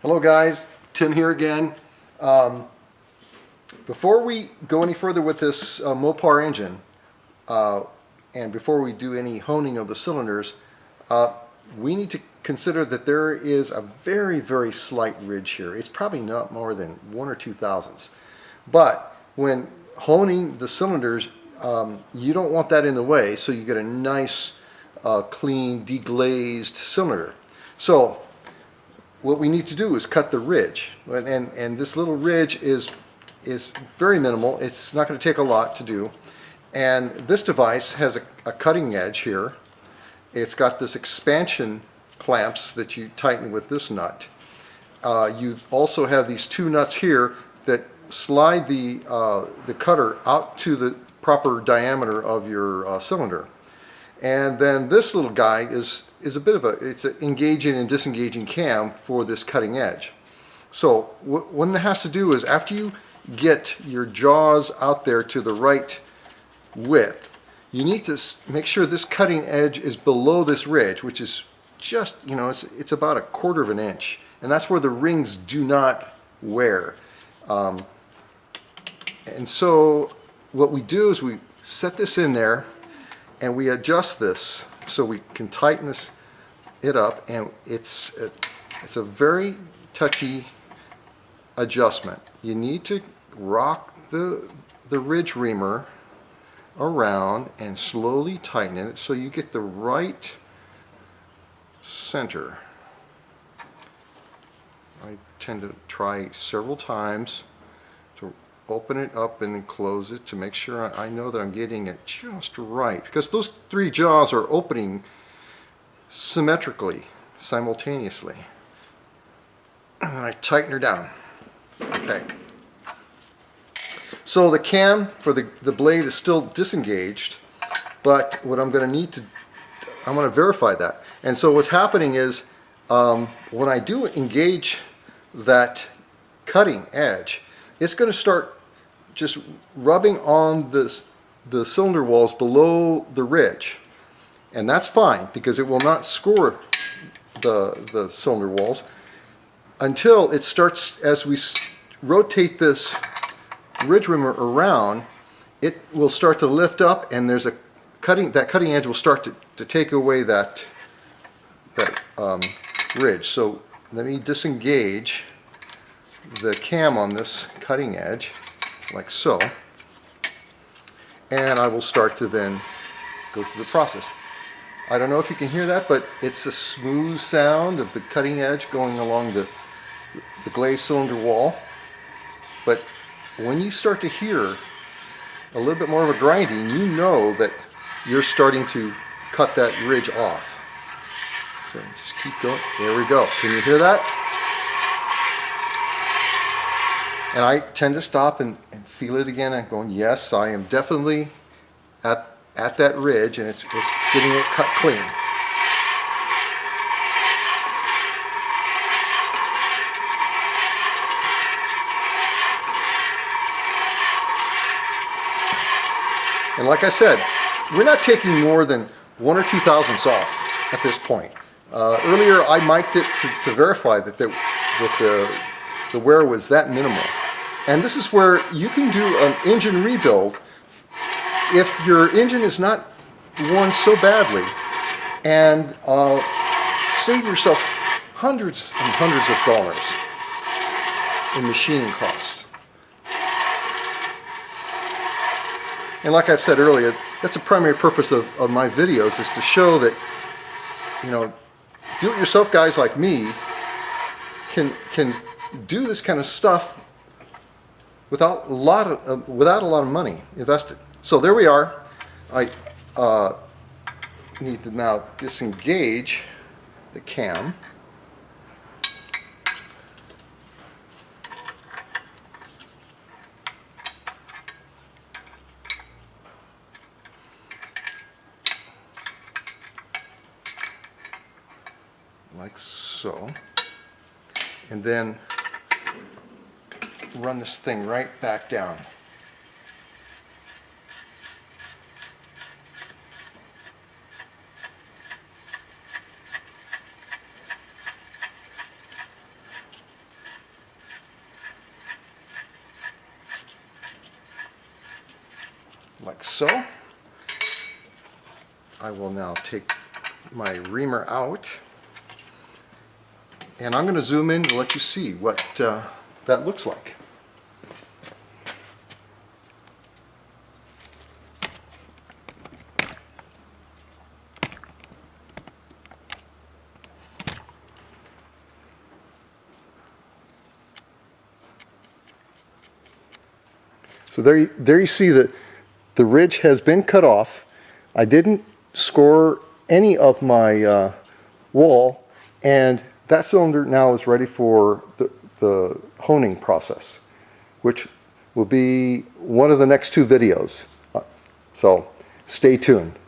Hello guys, Tim here again. Before we go any further with this Mopar engine, and before we do any honing of the cylinders, we need to consider that there is a very slight ridge here. It's probably not more than 1 or 2 thousandths. But when honing the cylinders, you don't want that in the way, so you get a nice, clean, deglazed cylinder. So what we need to do is cut the ridge, and this little ridge is very minimal. It's not going to take a lot to do, and this device has a cutting edge here. It's got this expansion clamps that you tighten with this nut. You also have these 2 nuts here that slide the cutter out to the proper diameter of your cylinder. And then this little guy is a bit of it's an engaging and disengaging cam for this cutting edge. So what it has to do is, after you get your jaws out there to the right width, you need to make sure this cutting edge is below this ridge, which is just, it's about 1/4 of an inch, and that's where the rings do not wear. And so what we do is we set this in there and we adjust this so we can tighten it up, and it's a very touchy adjustment. You need to rock the ridge reamer around and slowly tighten it so you get the right center. I tend to try several times to open it up and then close it to make sure I know that I'm getting it just right, because those 3 jaws are opening symmetrically, simultaneously. And I tighten her down. Okay. So the cam for the blade is still disengaged, but what I'm going to need to, I want to verify that. And so what's happening is, when I do engage that cutting edge, it's going to start just rubbing on the cylinder walls below the ridge. And that's fine, because it will not score the cylinder walls until it starts, as we rotate this ridge reamer around, it will start to lift up, and there's that cutting edge will start to take away that ridge. So let me disengage the cam on this cutting edge, like so, and I will start to then go through the process. I don't know if you can hear that, but it's a smooth sound of the cutting edge going along the glazed cylinder wall. But when you start to hear a little bit more of a grinding, you know that you're starting to cut that ridge off. So just keep going. There we go. Can you hear that? And I tend to stop and feel it again. I'm going, yes, I am definitely at that ridge, and it's getting it cut clean. And like I said, we're not taking more than 1 or 2 thousandths off at this point. Earlier I mic'd it to verify that the wear was that minimal. And this is where you can do an engine rebuild if your engine is not worn so badly, and save yourself hundreds and hundreds of dollars in machining costs. And like I've said earlier, that's the primary purpose of my videos, is to show that, do-it-yourself guys like me can do this kind of stuff without a lot of money invested. So there we are. I need to now disengage the cam. Like so. And then run this thing right back down. so. I will now take my reamer out, and I'm going to zoom in to let you see what that looks like. So there you see that the ridge has been cut off. I didn't score any of my wall, and that cylinder now is ready for the honing process, which will be one of the next two videos. So stay tuned.